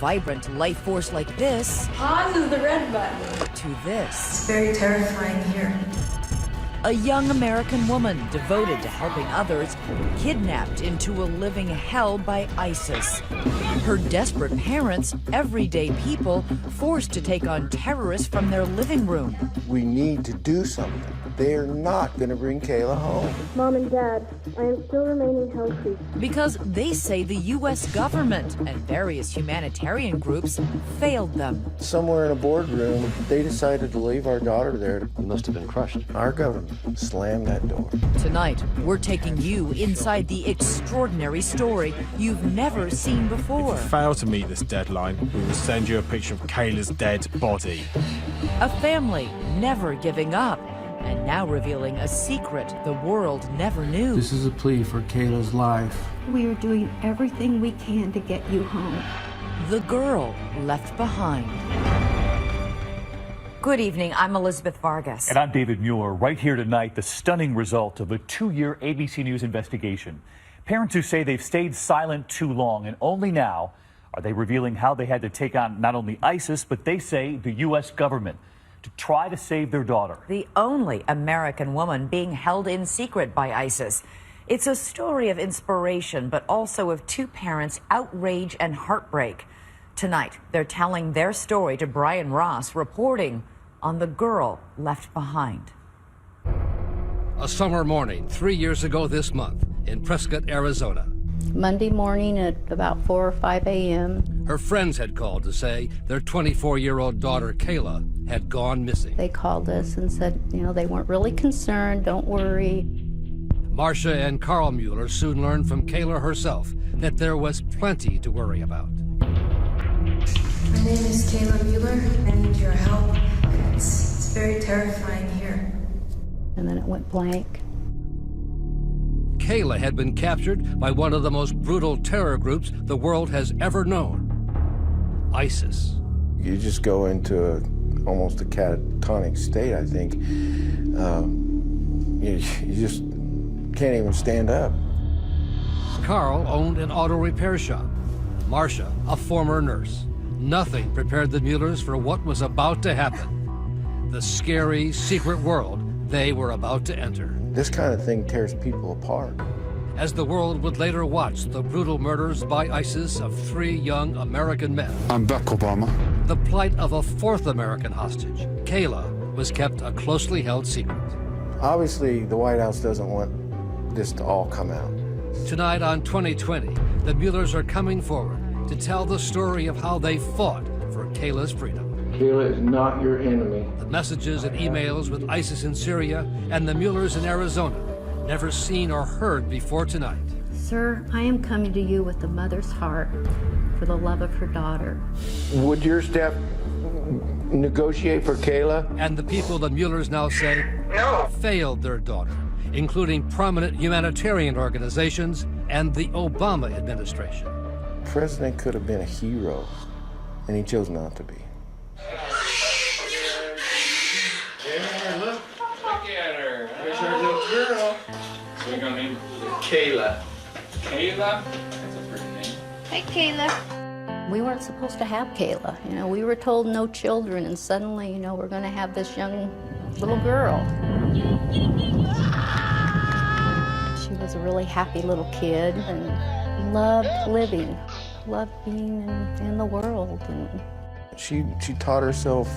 vibrant life force like this. Pause is the red button. To this. It's very terrifying here. A young American woman devoted to helping others, kidnapped into a living hell by ISIS. Her desperate parents, everyday people, forced to take on terrorists from their living room. We need to do something. They're not going to bring Kayla home. Mom and Dad, I am still remaining healthy. Because they say the U.S. government and various humanitarian groups failed them. Somewhere in a boardroom, they decided to leave our daughter there. You must have been crushed. Our government slammed that door. Tonight, we're taking you inside the extraordinary story you've never seen before. If you fail to meet this deadline, we will send you a picture of Kayla's dead body. A family never giving up, and now revealing a secret the world never knew. This is a plea for Kayla's life. We are doing everything we can to get you home. The girl left behind. Good evening, I'm Elizabeth Vargas. And I'm David Mueller. Right here tonight, the stunning result of a 2-year ABC News investigation. Parents who say they've stayed silent too long, and only now are they revealing how they had to take on not only ISIS, but they say the U.S. government, to try to save their daughter. The only American woman being held in secret by ISIS. It's a story of inspiration, but also of two parents' outrage and heartbreak. Tonight, they're telling their story to Brian Ross, reporting on the girl left behind. A summer morning 3 years ago this month in Prescott, Arizona. Monday morning at about 4 or 5 a.m. Her friends had called to say their 24-year-old daughter, Kayla, had gone missing. They called us and said, you know, they weren't really concerned, don't worry. Marcia and Carl Mueller soon learned from Kayla herself that there was plenty to worry about. My name is Kayla Mueller. I need your help. It's very terrifying here. And then it went blank. Kayla had been captured by one of the most brutal terror groups the world has ever known, ISIS. You just go into almost a catatonic state, I think. You just can't even stand up. Carl owned an auto repair shop. Marcia, a former nurse. Nothing prepared the Muellers for what was about to happen. The scary, secret world they were about to enter. This kind of thing tears people apart. As the world would later watch the brutal murders by ISIS of 3 young American men. I'm Barack Obama. The plight of a 4th American hostage, Kayla, was kept a closely held secret. Obviously, the White House doesn't want this to all come out. Tonight on 2020, the Muellers are coming forward to tell the story of how they fought for Kayla's freedom. Kayla is not your enemy. The messages and emails with ISIS in Syria and the Muellers in Arizona, never seen or heard before tonight. Sir, I am coming to you with a mother's heart for the love of her daughter. Would your staff negotiate for Kayla? And the people the Muellers now say failed their daughter, including prominent humanitarian organizations and the Obama administration. The president could have been a hero, and he chose not to be. Look at her. There's our little girl. So we're gonna name Kayla. Kayla? That's a pretty name. Hey, Kayla. We weren't supposed to have Kayla. You know, we were told no children, and suddenly, you know, we're going to have this young little girl. She was a really happy little kid and loved living, loved being in the world. And She taught herself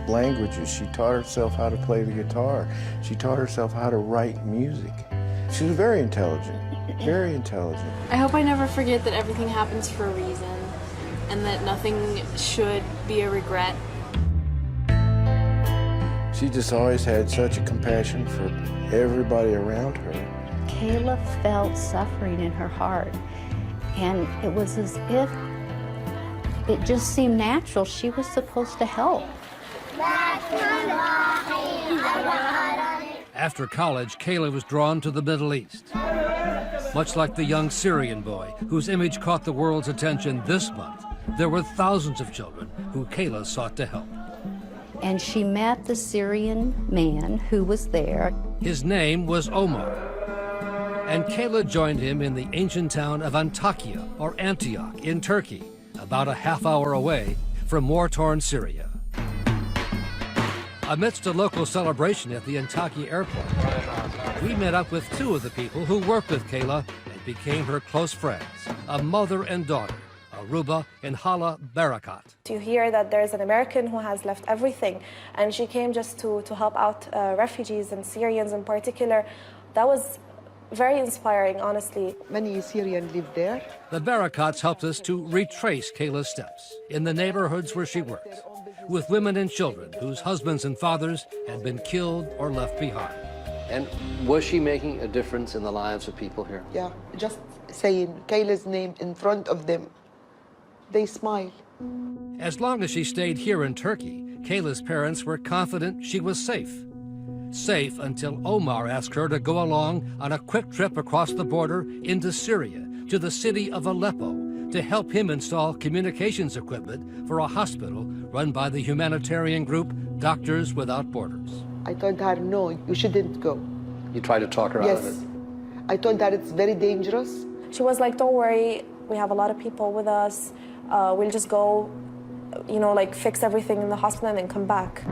languages. She taught herself how to play the guitar. She taught herself how to write music. She was very intelligent, very intelligent. I hope I never forget that everything happens for a reason and that nothing should be a regret. She just always had such a compassion for everybody around her. Kayla felt suffering in her heart, and it was as if it just seemed natural. She was supposed to help. After college, Kayla was drawn to the Middle East. Much like the young Syrian boy whose image caught the world's attention this month, there were thousands of children who Kayla sought to help. And she met the Syrian man who was there. His name was Omar. And Kayla joined him in the ancient town of Antakya, or Antioch, in Turkey, about a half-hour away from war-torn Syria. Amidst a local celebration at the Antaki airport, we met up with two of the people who worked with Kayla and became her close friends, a mother and daughter, Aruba and Hala Barakat. You hear that there's an American who has left everything, and she came just to help out refugees and Syrians in particular. That was very inspiring, honestly. Many Syrians live there. The Barakats helped us to retrace Kayla's steps in the neighborhoods where she worked, with women and children whose husbands and fathers had been killed or left behind. And was she making a difference in the lives of people here? Yeah, just saying Kayla's name in front of them, they smile. As long as she stayed here in Turkey, Kayla's parents were confident she was safe. Safe until Omar asked her to go along on a quick trip across the border into Syria to the city of Aleppo to help him install communications equipment for a hospital run by the humanitarian group Doctors Without Borders. I told her, no, you shouldn't go. You tried to talk her out of it? Yes. I told her it's very dangerous. She was like, don't worry, we have a lot of people with us. We'll just go, like fix everything in the hospital and then come back.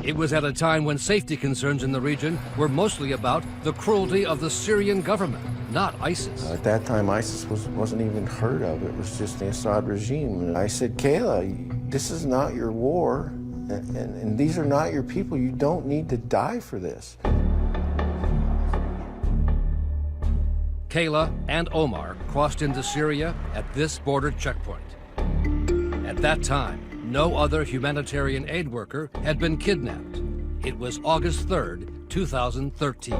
It was at a time when safety concerns in the region were mostly about the cruelty of the Syrian government, not ISIS. At that time, ISIS wasn't even heard of. It was just the Assad regime. And I said, Kayla, this is not your war, and these are not your people. You don't need to die for this. Kayla and Omar crossed into Syria at this border checkpoint. At that time, no other humanitarian aid worker had been kidnapped. It was August 3rd, 2013.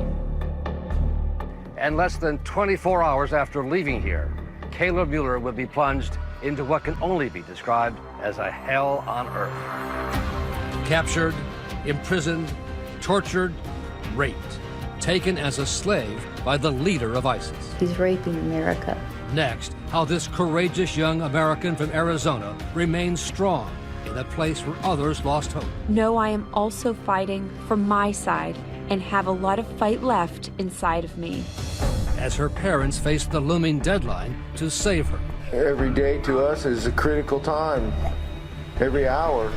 And less than 24 hours after leaving here, Kayla Mueller would be plunged into what can only be described as a hell on earth. Captured, imprisoned, tortured, raped, taken as a slave by the leader of ISIS. He's raping America. Next, how this courageous young American from Arizona remains strong in a place where others lost hope. No, I am also fighting for my side and have a lot of fight left inside of me. As her parents face the looming deadline to save her. Every day to us is a critical time. Every hour.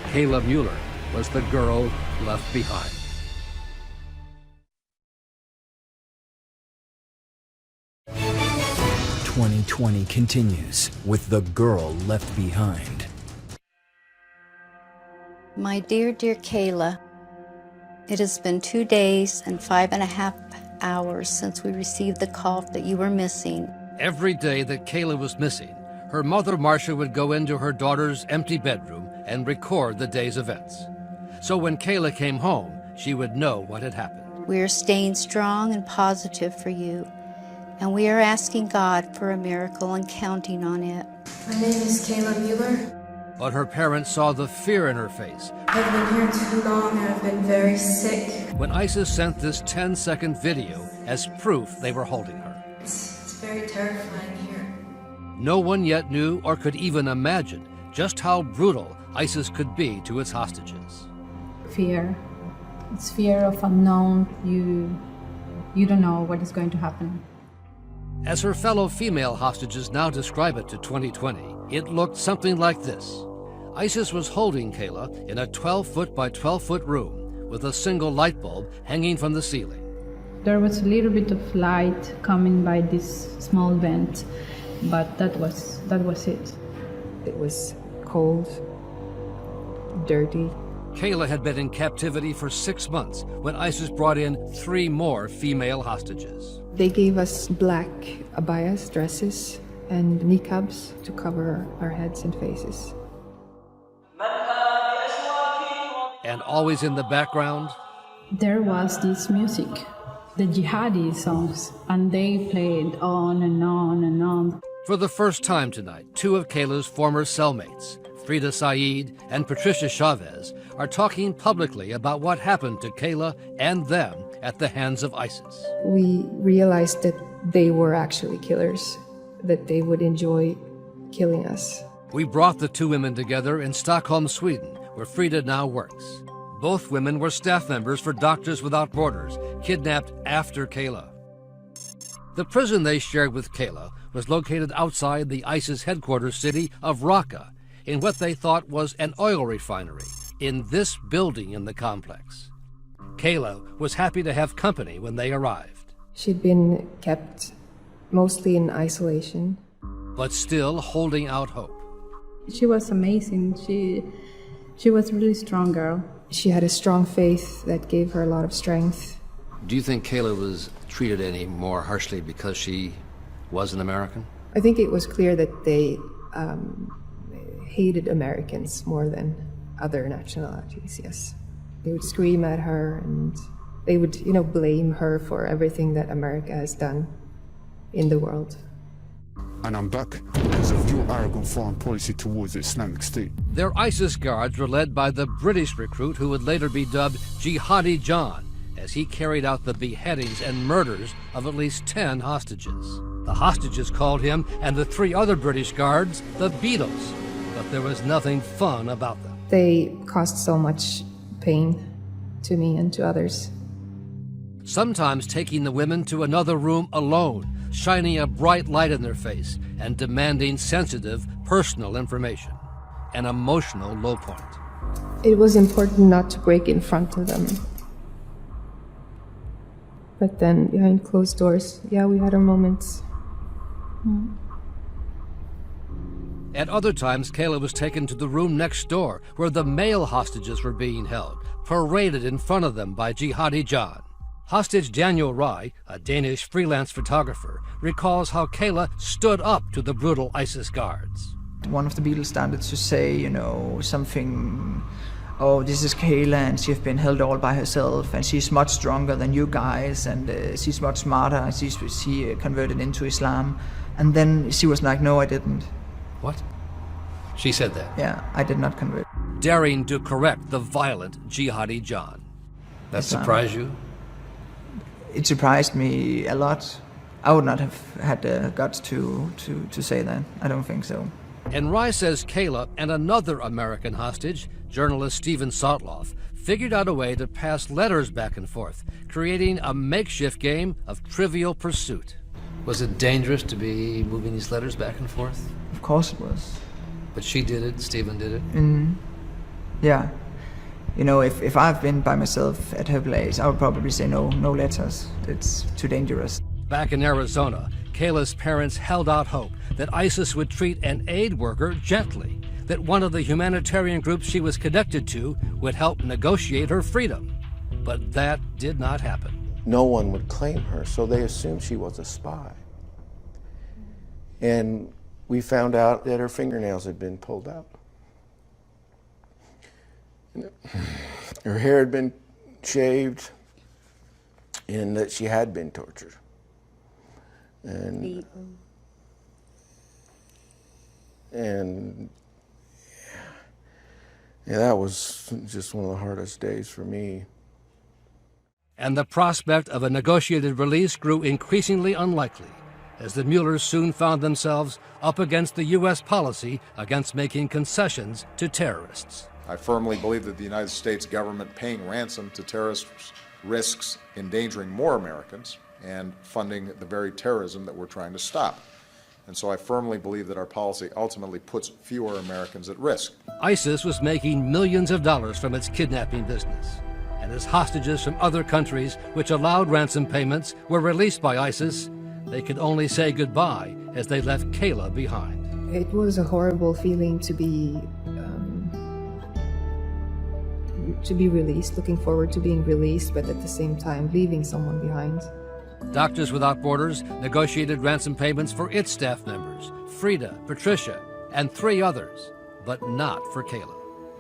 Kayla Mueller was the girl left behind. "2020 continues with The Girl Left Behind." My dear, dear Kayla, it has been 2 days and 5.5 hours since we received the call that you were missing. Every day that Kayla was missing, her mother, Marcia, would go into her daughter's empty bedroom and record the day's events. So when Kayla came home, she would know what had happened. We are staying strong and positive for you, and we are asking God for a miracle and counting on it. My name is Kayla Mueller. But her parents saw the fear in her face I've been here too long and I've been very sick. when ISIS sent this 10-second video as proof they were holding her. It's very terrifying here. No one yet knew or could even imagine just how brutal ISIS could be to its hostages. Fear. It's fear of unknown. You don't know what is going to happen. As her fellow female hostages now describe it to 2020, it looked something like this. ISIS was holding Kayla in a 12-foot by 12-foot room with a single light bulb hanging from the ceiling. There was a little bit of light coming by this small vent, but that was it. It was cold, dirty. Kayla had been in captivity for 6 months when ISIS brought in 3 more female hostages. They gave us black abayas, dresses, and niqabs to cover our heads and faces. And always in the background, There was this music, the jihadi songs, and they played on and on and on. for the first time tonight, 2 of Kayla's former cellmates, Frida Saeed and Patricia Chavez, are talking publicly about what happened to Kayla and them at the hands of ISIS. We realized that they were actually killers, that they would enjoy killing us. We brought the 2 women together in Stockholm, Sweden, where Frida now works. Both women were staff members for Doctors Without Borders, kidnapped after Kayla. The prison they shared with Kayla was located outside the ISIS headquarters city of Raqqa in what they thought was an oil refinery in this building in the complex. Kayla was happy to have company when they arrived. She'd been kept mostly in isolation, but still holding out hope. She was amazing. She was a really strong girl. She had a strong faith that gave her a lot of strength. Do you think Kayla was treated any more harshly because she was an American? I think it was clear that they hated Americans more than other nationalities, yes. They would scream at her and they would, blame her for everything that America has done in the world. And I'm back because of your arrogant foreign policy towards the Islamic State. Their ISIS guards were led by the British recruit who would later be dubbed Jihadi John, as he carried out the beheadings and murders of at least 10 hostages. The hostages called him and the 3 other British guards the Beatles, but there was nothing fun about them. They caused so much pain to me and to others. Sometimes taking the women to another room alone, shining a bright light in their face and demanding sensitive, personal information. An emotional low point. It was important not to break in front of them. But then, behind closed doors, we had our moments. At other times, Kayla was taken to the room next door where the male hostages were being held, paraded in front of them by Jihadi John. Hostage Daniel Rai, a Danish freelance photographer, recalls how Kayla stood up to the brutal ISIS guards. One of the Beatles started to say, something, oh, this is Kayla and she's been held all by herself and she's much stronger than you guys and she's much smarter and she converted into Islam. And then she was like, no, I didn't. What? She said that? Yeah, I did not convert. Daring to correct the violent Jihadi John. That surprised you? It surprised me a lot. I would not have had the guts to say that. I don't think so. And Rai says Kayla and another American hostage, journalist Stephen Sotloff, figured out a way to pass letters back and forth, creating a makeshift game of Trivial Pursuit. Was it dangerous to be moving these letters back and forth? Of course it was. But she did it, Stephen did it? Yeah. If I've been by myself at her place, I would probably say no letters. It's too dangerous. Back in Arizona, Kayla's parents held out hope that ISIS would treat an aid worker gently, that one of the humanitarian groups she was connected to would help negotiate her freedom. But that did not happen. No one would claim her, so they assumed she was a spy. And we found out that her fingernails had been pulled out. Her hair had been shaved, and that she had been tortured. And that was just one of the hardest days for me. And the prospect of a negotiated release grew increasingly unlikely, as the Muellers soon found themselves up against the U.S. policy against making concessions to terrorists. I firmly believe that the United States government paying ransom to terrorists risks endangering more Americans and funding the very terrorism that we're trying to stop. And so I firmly believe that our policy ultimately puts fewer Americans at risk. ISIS was making millions of dollars from its kidnapping business. And as hostages from other countries which allowed ransom payments were released by ISIS, they could only say goodbye as they left Kayla behind. It was a horrible feeling to be released, looking forward to being released, but at the same time leaving someone behind. Doctors Without Borders negotiated ransom payments for its staff members, Frida, Patricia, and 3 others, but not for Kayla.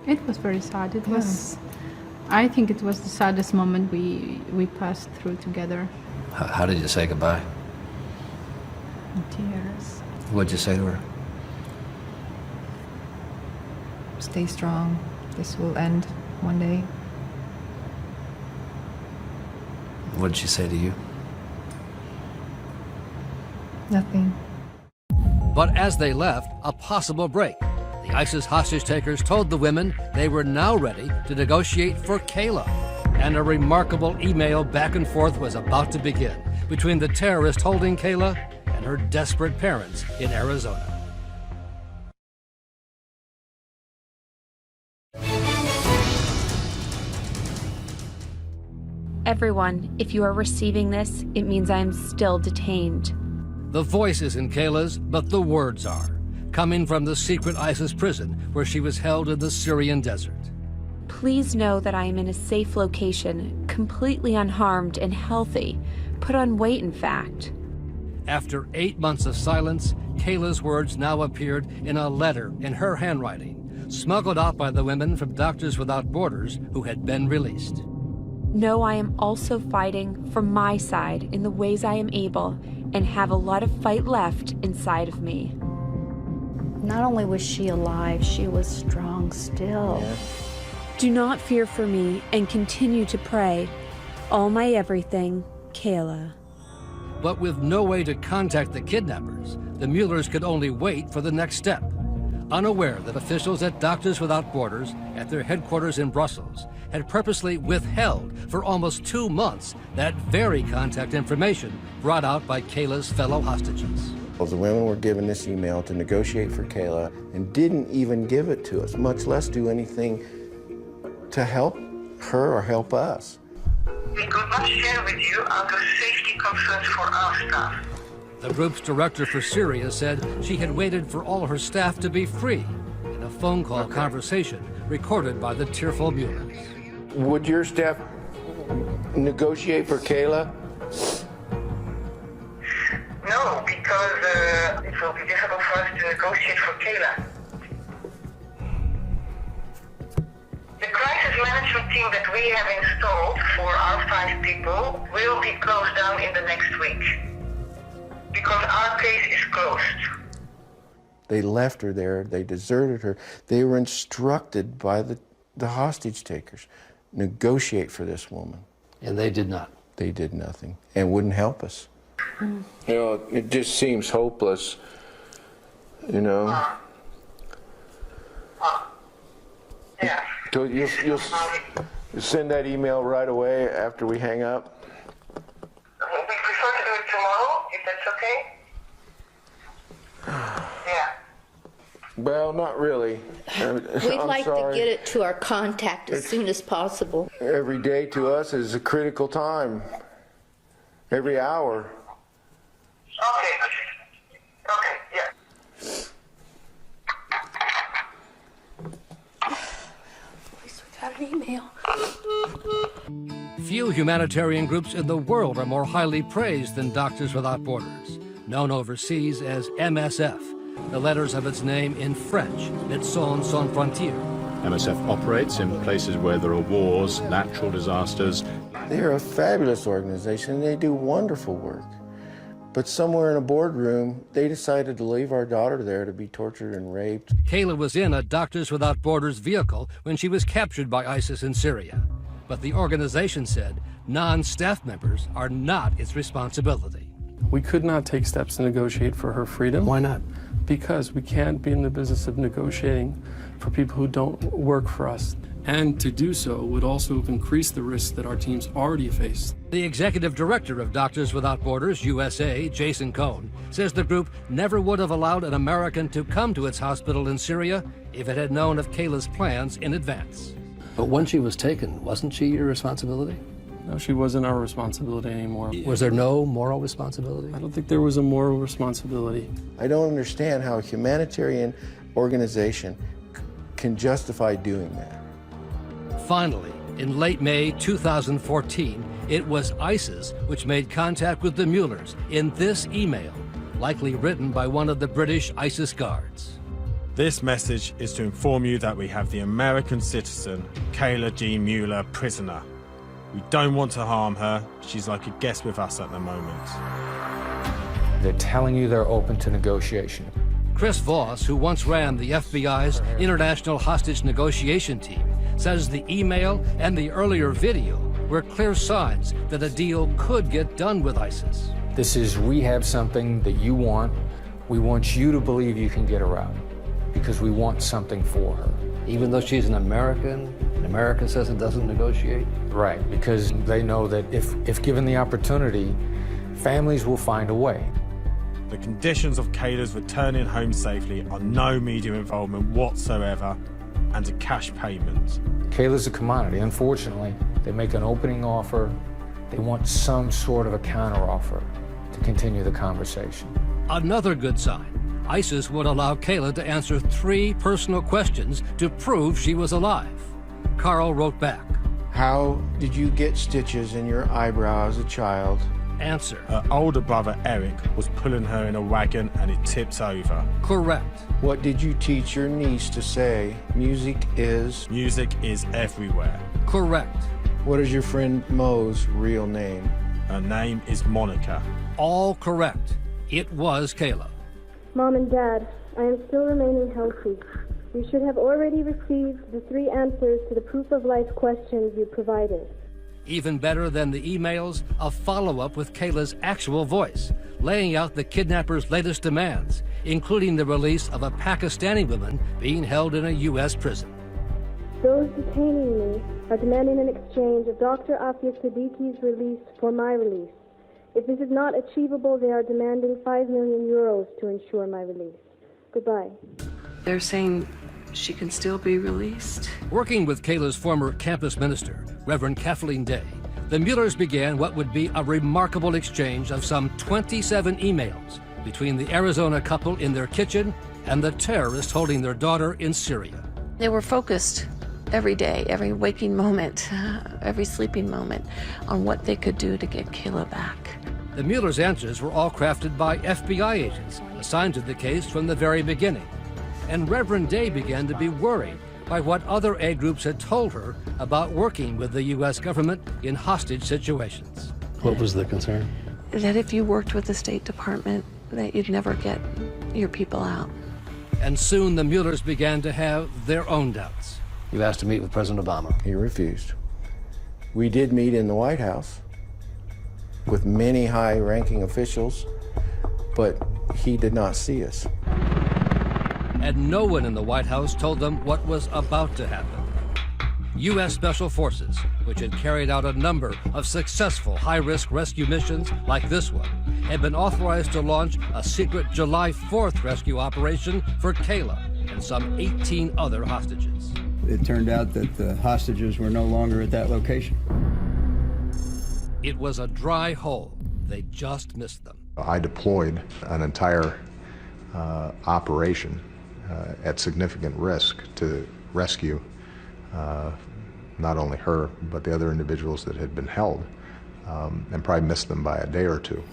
It was very sad. It was, I think it was the saddest moment we passed through together. How did you say goodbye? In tears. What'd you say to her? Stay strong. This will end one day. What did she say to you? Nothing. But as they left, a possible break. The ISIS hostage takers told the women they were now ready to negotiate for Kayla. And a remarkable email back and forth was about to begin between the terrorist holding Kayla and her desperate parents in Arizona. Everyone, if you are receiving this, it means I am still detained. The voice isn't Kayla's, but the words are, coming from the secret ISIS prison where she was held in the Syrian desert. Please know that I am in a safe location, completely unharmed and healthy. Put on weight, in fact. After 8 months of silence, Kayla's words now appeared in a letter in her handwriting, smuggled out by the women from Doctors Without Borders who had been released. Know I am also fighting for my side in the ways I am able and have a lot of fight left inside of me. Not only was she alive, she was strong still. Do not fear for me and continue to pray. All my everything, Kayla. But with no way to contact the kidnappers, the Muellers could only wait for the next step. Unaware that officials at Doctors Without Borders, at their headquarters in Brussels, had purposely withheld for almost 2 months that very contact information brought out by Kayla's fellow hostages. The women were given this email to negotiate for Kayla and didn't even give it to us, much less do anything to help her or help us. We could not share with you out of safety concerns for our staff. The group's director for Syria said she had waited for all her staff to be free in a phone call conversation recorded by the tearful Muellers. Would your staff negotiate for Kayla? No, because it will be difficult for us to negotiate for Kayla. The crisis management team that we have installed for our 5 people will be closed down in the next week. Because our case is closed. They left her there, they deserted her. They were instructed by the hostage takers, negotiate for this woman. And they did not. They did nothing and wouldn't help us. You know, it just seems hopeless, you know. Yeah. So you'll send that email right away after we hang up? We prefer to do it tomorrow, if that's okay. Yeah. Well, not really. We'd like to get it to our contact as soon as possible. Every day to us is a critical time. Every hour. Okay. Okay, yeah. At least we got an email. Few humanitarian groups in the world are more highly praised than Doctors Without Borders, known overseas as MSF, the letters of its name in French, Médecins Sans Frontières. MSF operates in places where there are wars, natural disasters. They're a fabulous organization and they do wonderful work. But somewhere in a boardroom, they decided to leave our daughter there to be tortured and raped. Kayla was in a Doctors Without Borders vehicle when she was captured by ISIS in Syria. But the organization said non-staff members are not its responsibility. We could not take steps to negotiate for her freedom. Why not? Because we can't be in the business of negotiating for people who don't work for us. And to do so would also have increased the risks that our teams already faced. The executive director of Doctors Without Borders USA, Jason Cohn, says the group never would have allowed an American to come to its hospital in Syria if it had known of Kayla's plans in advance. But when she was taken, wasn't she your responsibility? No, she wasn't our responsibility anymore. Was there no moral responsibility? I don't think there was a moral responsibility. I don't understand how a humanitarian organization can justify doing that. Finally, in late May 2014, it was ISIS which made contact with the Muellers in this email, likely written by one of the British ISIS guards. This message is to inform you that we have the American citizen, Kayla G. Mueller, prisoner. We don't want to harm her. She's like a guest with us at the moment. They're telling you they're open to negotiation. Chris Voss, who once ran the FBI's International Hostage Negotiation Team, says the email and the earlier video were clear signs that a deal could get done with ISIS. This is, we have something that you want. We want you to believe you can get her out because we want something for her. Even though she's an American, and America says it doesn't negotiate? Right, because they know that if given the opportunity, families will find a way. The conditions of Kayla's returning home safely are no media involvement whatsoever and a cash payment. Kayla's a commodity. Unfortunately, they make an opening offer. They want some sort of a counteroffer to continue the conversation. Another good sign. ISIS would allow Kayla to answer 3 personal questions to prove she was alive. Carl wrote back. How did you get stitches in your eyebrow as a child? Answer. Her older brother Eric was pulling her in a wagon and it tipped over. Correct. What did you teach your niece to say? Music is everywhere. Correct. What is your friend Mo's real name? Her name is Monica. All correct. It was Kayla. Mom and Dad, I am still remaining healthy. You should have already received the 3 answers to the proof of life questions you provided. Even better than the emails, a follow-up with Kayla's actual voice, laying out the kidnappers' latest demands, including the release of a Pakistani woman being held in a U.S. prison. Those detaining me are demanding an exchange of Dr. Afia Siddiqui's release for my release. If this is not achievable, they are demanding 5 million euros to ensure my release. Goodbye. They're saying she can still be released? Working with Kayla's former campus minister, Reverend Kathleen Day, the Muellers began what would be a remarkable exchange of some 27 emails between the Arizona couple in their kitchen and the terrorist holding their daughter in Syria. They were focused every day, every waking moment, every sleeping moment, on what they could do to get Kayla back. The Muellers' answers were all crafted by FBI agents assigned to the case from the very beginning. And Reverend Day began to be worried by what other aid groups had told her about working with the U.S. government in hostage situations. What was the concern? That if you worked with the State Department, that you'd never get your people out. And soon the Muellers began to have their own doubts. You asked to meet with President Obama. He refused. We did meet in the White House with many high-ranking officials, but he did not see us. And no one in the White House told them what was about to happen. U.S. Special Forces, which had carried out a number of successful high-risk rescue missions like this one, had been authorized to launch a secret July 4th rescue operation for Kayla and some 18 other hostages. It turned out that the hostages were no longer at that location. It was a dry hole. They just missed them. I deployed an entire operation at significant risk to rescue not only her, but the other individuals that had been held, and probably missed them by a day or two.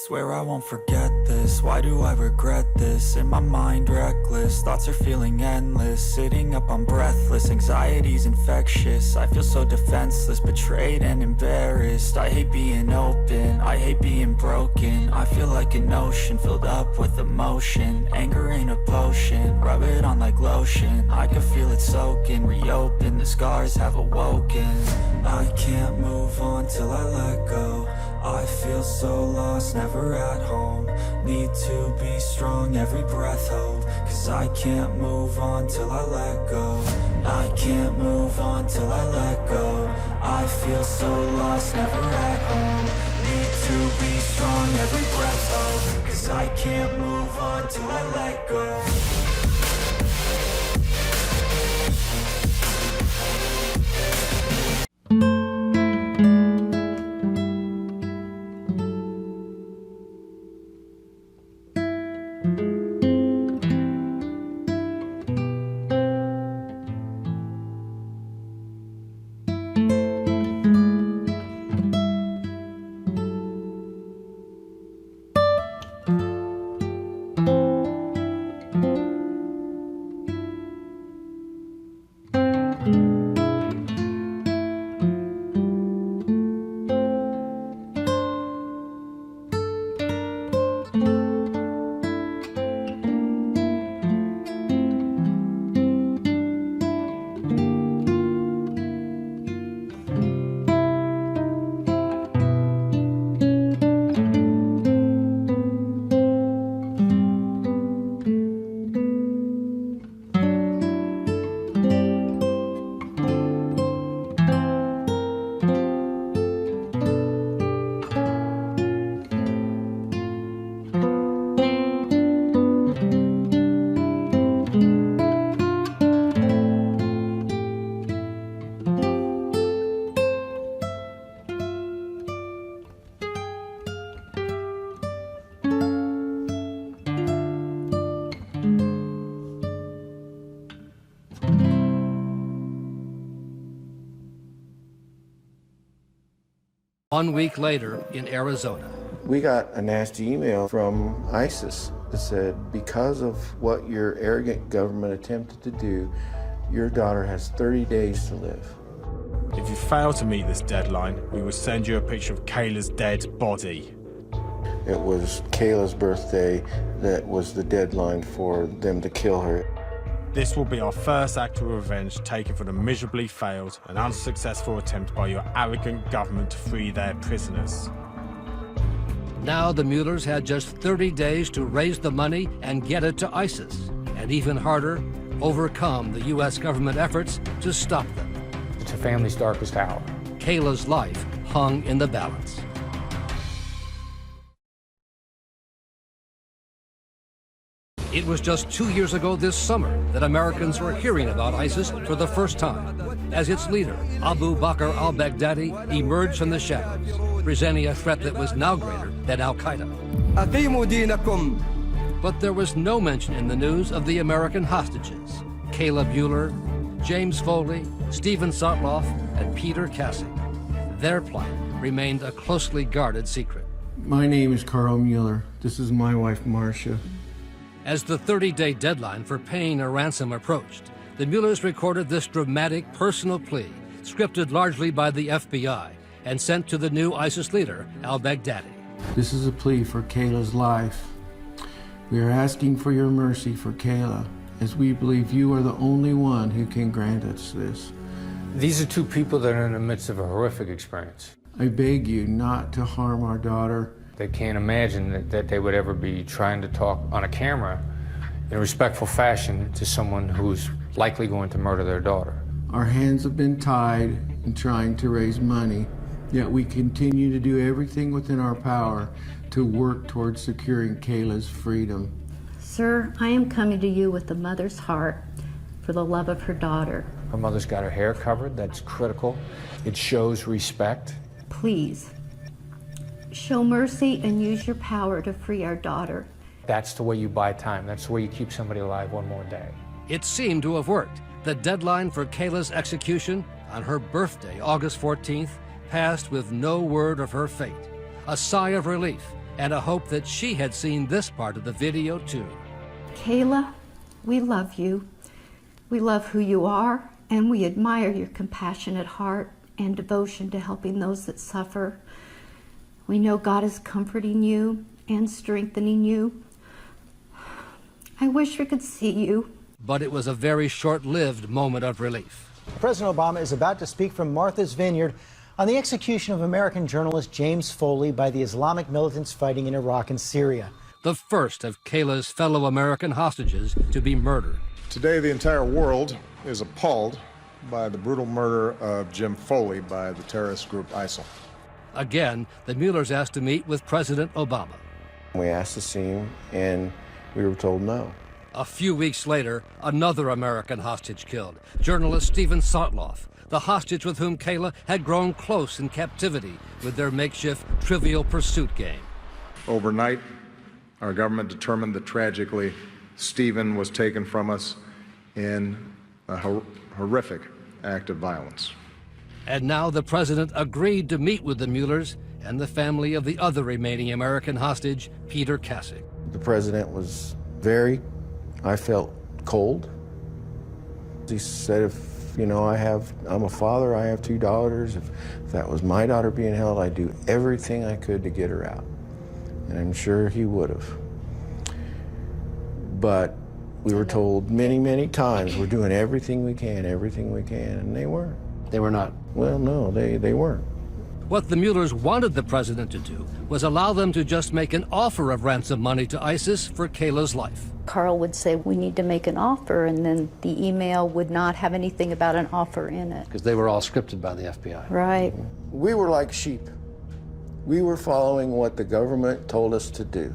Swear I won't forget this, why do I regret this? In my mind reckless, thoughts are feeling endless. Sitting up, I'm breathless, anxiety's infectious. I feel so defenseless, betrayed and embarrassed. I hate being open, I hate being broken. I feel like an ocean filled up with emotion. Anger ain't a potion, rub it on like lotion. I can feel it soaking, reopen, the scars have awoken. I can't move on till I let go. I feel so lost, never at home. Need to be strong, every breath hold. Cause I can't move on till I let go. I can't move on till I let go. I feel so lost, never at home. Need to be strong, every breath hold. Cause I can't move on till I let go. 1 week later in Arizona. We got a nasty email from ISIS that said, because of what your arrogant government attempted to do, your daughter has 30 days to live. If you fail to meet this deadline, we will send you a picture of Kayla's dead body. It was Kayla's birthday that was the deadline for them to kill her. This will be our first act of revenge taken for the miserably failed and unsuccessful attempt by your arrogant government to free their prisoners. Now the Muellers had just 30 days to raise the money and get it to ISIS, and even harder, overcome the U.S. government efforts to stop them. It's a family's darkest hour. Kayla's life hung in the balance. It was just 2 years ago this summer that Americans were hearing about ISIS for the first time, as its leader, Abu Bakr al-Baghdadi, emerged from the shadows, presenting a threat that was now greater than al-Qaeda. But there was no mention in the news of the American hostages, Kayla Mueller, James Foley, Stephen Sotloff, and Peter Kasich. Their plight remained a closely guarded secret. My name is Carl Mueller. This is my wife, Marcia. As the 30-day deadline for paying a ransom approached, the Muellers recorded this dramatic personal plea, scripted largely by the FBI, and sent to the new ISIS leader, al-Baghdadi. This is a plea for Kayla's life. We are asking for your mercy for Kayla, as we believe you are the only one who can grant us this. These are two people that are in the midst of a horrific experience. I beg you not to harm our daughter. They can't imagine that they would ever be trying to talk on a camera in a respectful fashion to someone who's likely going to murder their daughter. Our hands have been tied in trying to raise money, yet we continue to do everything within our power to work towards securing Kayla's freedom. Sir, I am coming to you with a mother's heart for the love of her daughter. Her mother's got her hair covered. That's critical. It shows respect. Please, show mercy and use your power to free our daughter. That's the way you buy time. That's the way you keep somebody alive one more day. It seemed to have worked. The deadline for Kayla's execution on her birthday, August 14th, passed with no word of her fate. A sigh of relief and a hope that she had seen this part of the video too. Kayla, we love you. We love who you are, and we admire your compassionate heart and devotion to helping those that suffer. We know God is comforting you and strengthening you. I wish we could see you. But it was a very short-lived moment of relief. President Obama is about to speak from Martha's Vineyard on the execution of American journalist James Foley by the Islamic militants fighting in Iraq and Syria. The first of Kayla's fellow American hostages to be murdered. Today, the entire world is appalled by the brutal murder of Jim Foley by the terrorist group ISIL. Again, the Muellers asked to meet with President Obama. We asked to see him, and we were told no. A few weeks later, another American hostage killed, journalist Stephen Sotloff, the hostage with whom Kayla had grown close in captivity with their makeshift Trivial Pursuit game. Overnight, our government determined that tragically, Stephen was taken from us in a horrific act of violence. And now the president agreed to meet with the Muellers and the family of the other remaining American hostage, Peter Kasich. The president was I felt cold. He said, I'm a father, I have 2 daughters. If that was my daughter being held, I'd do everything I could to get her out. And I'm sure he would have. But we were told many, many times, we're doing everything we can, and they weren't. They were not? Well, no, they weren't. What the Muellers wanted the president to do was allow them to just make an offer of ransom money to ISIS for Kayla's life. Carl would say, we need to make an offer, and then the email would not have anything about an offer in it. Because they were all scripted by the FBI. Right. We were like sheep. We were following what the government told us to do.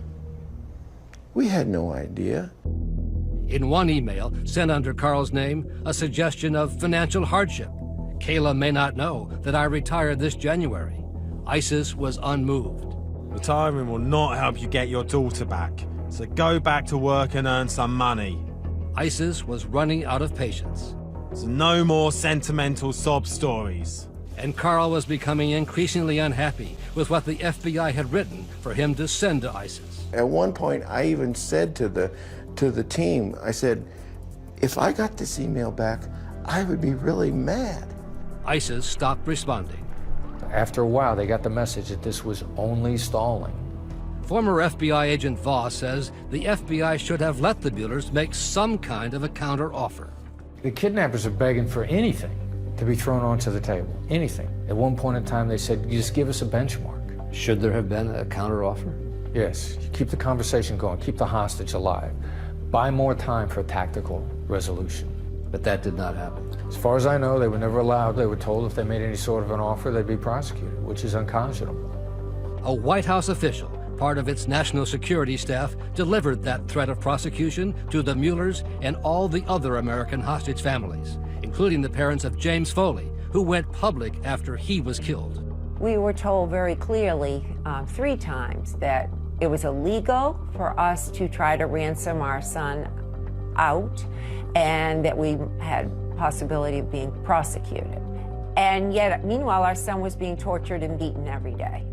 We had no idea. In one email, sent under Carl's name, a suggestion of financial hardship. Kayla may not know that I retired this January. ISIS was unmoved. Retiring will not help you get your daughter back, so go back to work and earn some money. ISIS was running out of patience. So no more sentimental sob stories. And Carl was becoming increasingly unhappy with what the FBI had written for him to send to ISIS. At one point, I even said to the team, I said, if I got this email back, I would be really mad. ISIS stopped responding. After a while, they got the message that this was only stalling. Former FBI agent Voss says the FBI should have let the Muellers make some kind of a counter-offer. The kidnappers are begging for anything to be thrown onto the table, anything. At one point in time, they said, you just give us a benchmark. Should there have been a counteroffer? Yes, keep the conversation going, keep the hostage alive. Buy more time for tactical resolution. But that did not happen. As far as I know, they were never allowed. They were told if they made any sort of an offer, they'd be prosecuted, which is unconscionable. A White House official, part of its national security staff, delivered that threat of prosecution to the Muellers and all the other American hostage families, including the parents of James Foley, who went public after he was killed. We were told very clearly 3 times that it was illegal for us to try to ransom our son out, and that we had possibility of being prosecuted. And yet, meanwhile, our son was being tortured and beaten every day.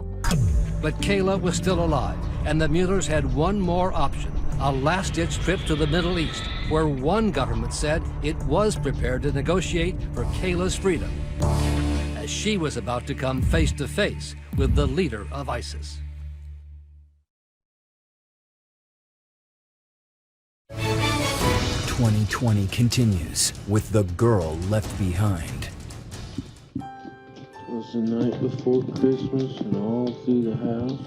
But Kayla was still alive, and the Muellers had one more option, a last-ditch trip to the Middle East, where one government said it was prepared to negotiate for Kayla's freedom, as she was about to come face-to-face with the leader of ISIS. "2020 continues with The Girl Left Behind. It was the night before Christmas and all through the house.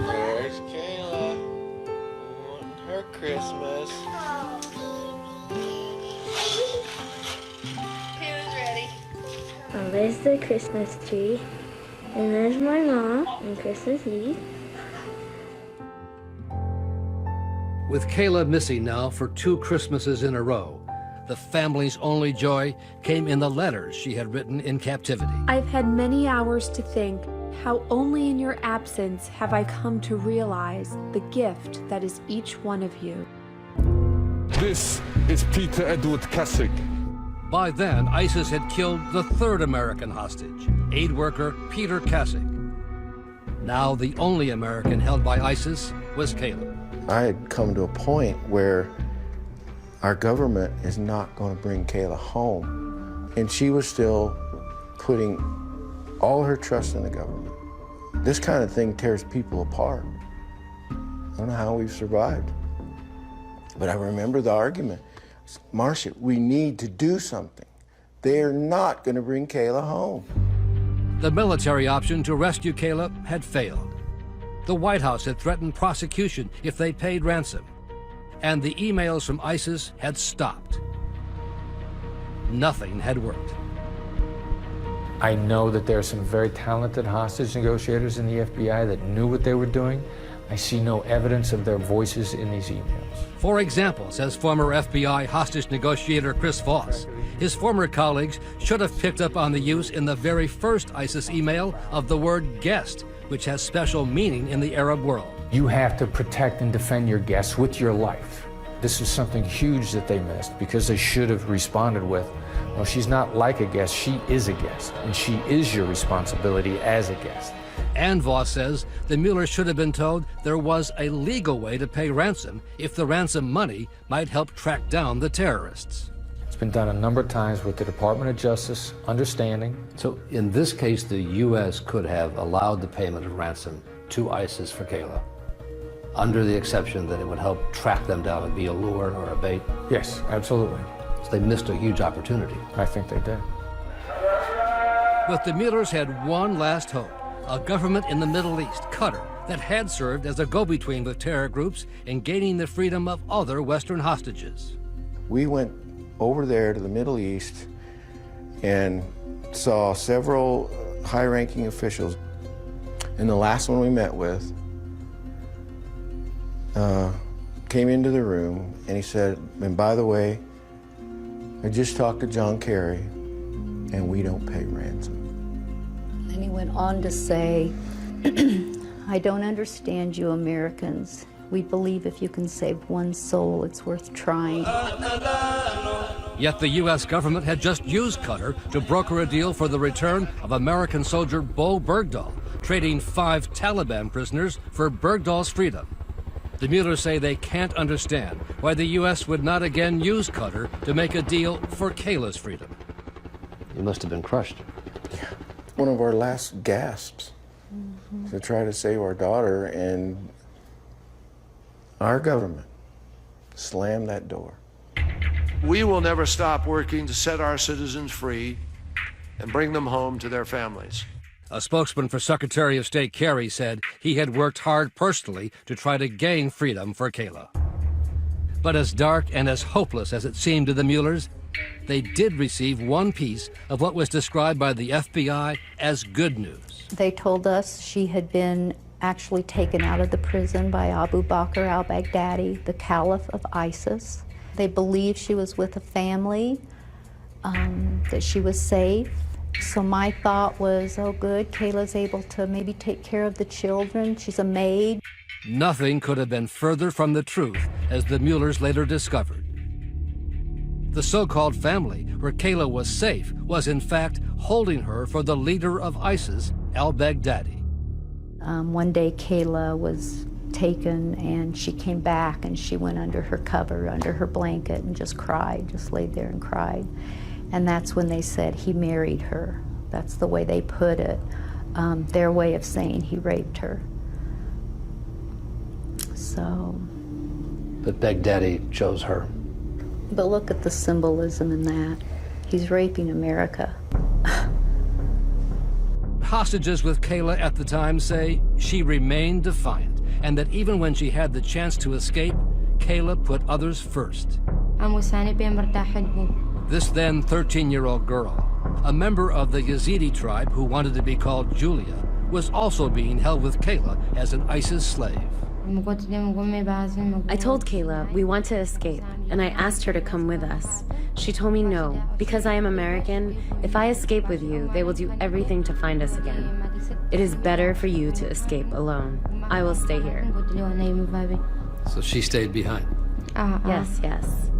Where's Kayla? I want her Christmas. Kayla's ready. There's the Christmas tree, and there's my mom on Christmas Eve. With Kayla missing now for 2 Christmases in a row, the family's only joy came in the letters she had written in captivity. I've had many hours to think how only in your absence have I come to realize the gift that is each one of you. This is Peter Edward Kasich. By then, ISIS had killed the 3rd American hostage, aid worker Peter Kasich. Now the only American held by ISIS was Kayla. I had come to a point where our government is not going to bring Kayla home. And she was still putting all her trust in the government. This kind of thing tears people apart. I don't know how we've survived. But I remember the argument. Marcia, we need to do something. They're not going to bring Kayla home. The military option to rescue Kayla had failed. The White House had threatened prosecution if they paid ransom, and the emails from ISIS had stopped. Nothing had worked. I know that there are some very talented hostage negotiators in the FBI that knew what they were doing. I see no evidence of their voices in these emails. For example, says former FBI hostage negotiator Chris Voss, his former colleagues should have picked up on the use in the very first ISIS email of the word guest, which has special meaning in the Arab world. You have to protect and defend your guests with your life. This is something huge that they missed because they should have responded with, well, she's not like a guest, she is a guest, and she is your responsibility as a guest. And Voss says the Muellers should have been told there was a legal way to pay ransom if the ransom money might help track down the terrorists. It's been done a number of times with the Department of Justice understanding. So in this case, the U.S. could have allowed the payment of ransom to ISIS for Kayla, under the exception that it would help track them down and be a lure or a bait? Yes, absolutely. So they missed a huge opportunity. I think they did. But the Muellers had one last hope, a government in the Middle East, Qatar, that had served as a go-between with terror groups in gaining the freedom of other Western hostages. We went over there to the Middle East and saw several high-ranking officials. And the last one we met with came into the room and he said, and by the way, I just talked to John Kerry and we don't pay ransom. And he went on to say, I don't understand you Americans. We believe if you can save one soul, it's worth trying. Yet the U.S. government had just used Qatar to broker a deal for the return of American soldier Bo Bergdahl, trading 5 Taliban prisoners for Bergdahl's freedom. The Muellers say they can't understand why the U.S. would not again use Qatar to make a deal for Kayla's freedom. You must have been crushed. One of our last gasps to try to save our daughter, and our government slammed that door. We will never stop working to set our citizens free and bring them home to their families. A spokesman for Secretary of State Kerry said he had worked hard personally to try to gain freedom for Kayla. But as dark and as hopeless as it seemed to the Muellers, they did receive one piece of what was described by the FBI as good news. They told us she had been actually taken out of the prison by Abu Bakr al-Baghdadi, the caliph of ISIS. They believed she was with a family, that she was safe. So my thought was, oh good, Kayla's able to maybe take care of the children. She's a maid. Nothing could have been further from the truth, as the Muellers later discovered. The so-called family where Kayla was safe was in fact holding her for the leader of ISIS, al-Baghdadi. One day Kayla was taken and she came back and she went under her cover, under her blanket, and just cried, just laid there and cried. And that's when they said he married her. That's the way they put it. Their way of saying he raped her. So. But Baghdadi chose her. But look at the symbolism in that. He's raping America. Hostages with Kayla at the time say she remained defiant, and that even when she had the chance to escape, Kayla put others first. This then 13-year-old girl, a member of the Yazidi tribe who wanted to be called Julia, was also being held with Kayla as an ISIS slave. I told Kayla we want to escape, and I asked her to come with us. She told me no, because I am American. If I escape with you, they will do everything to find us again. It is better for you to escape alone. I will stay here. So she stayed behind. Yes, yes.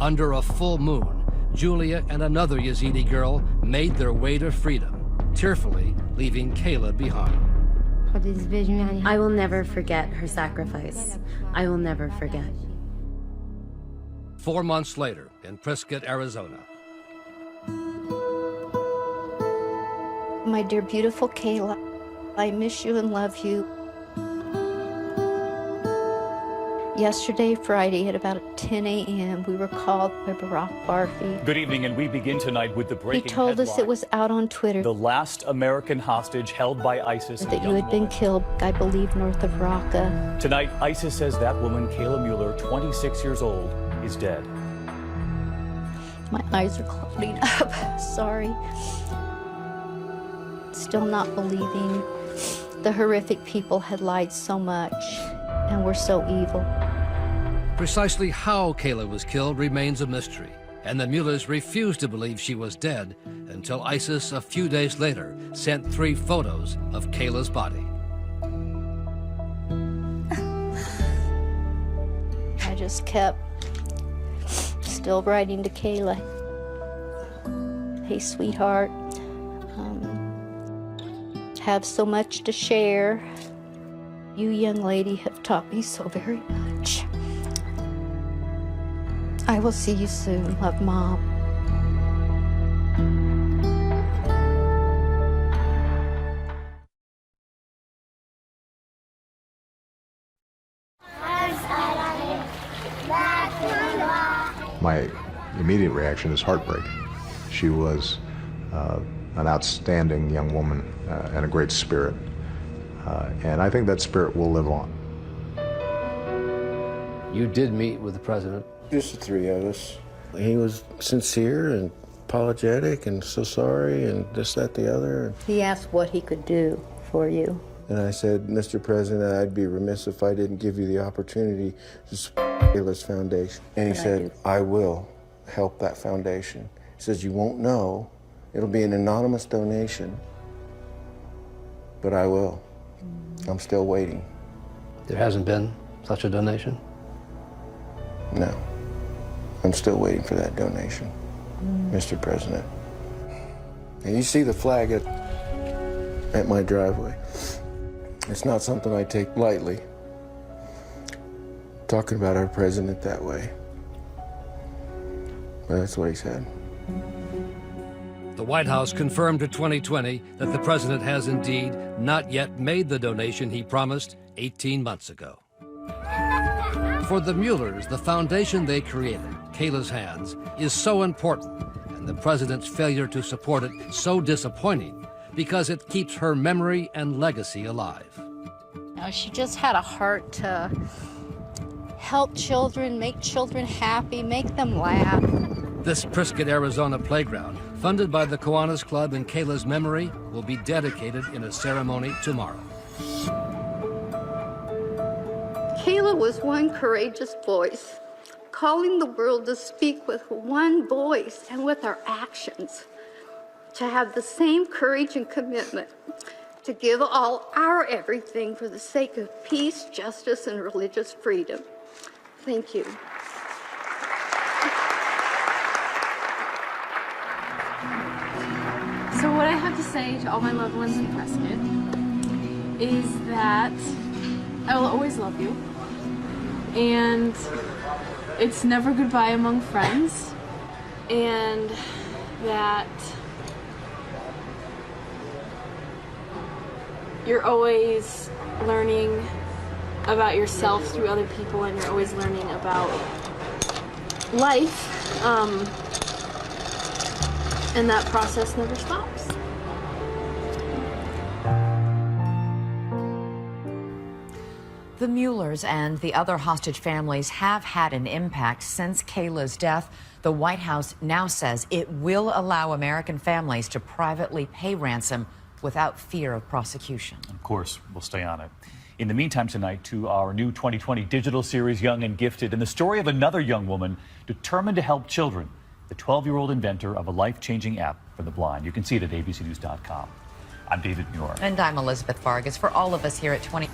Under a full moon, Julia and another Yazidi girl made their way to freedom, tearfully leaving Kayla behind. I will never forget her sacrifice. I will never forget. 4 months later, in Prescott, Arizona. My dear beautiful Kayla, I miss you and love you. Yesterday, Friday, at about 10 a.m., we were called by Barack Barfi. Good evening, and we begin tonight with the breaking He told us it was out on Twitter. The last American hostage held by ISIS. That you had been killed, I believe, north of Raqqa. Tonight, ISIS says that woman, Kayla Mueller, 26 years old, is dead. My eyes are clouding up. Sorry. Still not believing the horrific people had lied so much and were so evil. Precisely how Kayla was killed remains a mystery, and the Muellers refused to believe she was dead until ISIS a few days later sent 3 photos of Kayla's body. I just kept still writing to Kayla. Hey, sweetheart, have so much to share. You, young lady, have taught me so very much. I will see you soon. Love, Mom. My immediate reaction is heartbreak. She was an outstanding young woman and a great spirit. And I think that spirit will live on. You did meet with the president? Just the 3 of us. He was sincere and apologetic and so sorry and this, that, the other. He asked what he could do for you. And I said, Mr. President, I'd be remiss if I didn't give you the opportunity to support Kayla's foundation. And he said, I will help that foundation. He says, you won't know. It'll be an anonymous donation. But I will. I'm still waiting. There hasn't been such a donation? No. I'm still waiting for that donation, Mr. President. And you see the flag at my driveway. It's not something I take lightly, talking about our president that way. But that's what he said. The White House confirmed to 2020 that the president has indeed not yet made the donation he promised 18 months ago. For the Muellers, the foundation they created, Kayla's Hands, is so important, and the president's failure to support it so disappointing because it keeps her memory and legacy alive. She just had a heart to help children, make children happy, make them laugh. This Prescott, Arizona playground, funded by the Kiwanis Club in Kayla's memory, will be dedicated in a ceremony tomorrow. Kayla was one courageous voice, calling the world to speak with one voice and with our actions, to have the same courage and commitment, to give all our everything for the sake of peace, justice, and religious freedom. Thank you. So what I have to say to all my loved ones in Prescott is that I will always love you, and it's never goodbye among friends, and that you're always learning about yourself through other people, and you're always learning about life, and that process never stops. The Muellers and the other hostage families have had an impact since Kayla's death. The White House now says it will allow American families to privately pay ransom without fear of prosecution. Of course, we'll stay on it. In the meantime tonight, to our new 2020 digital series, Young and Gifted, and the story of another young woman determined to help children, the 12-year-old inventor of a life-changing app for the blind. You can see it at abcnews.com. I'm David Muir. And I'm Elizabeth Vargas. For all of us here at 20...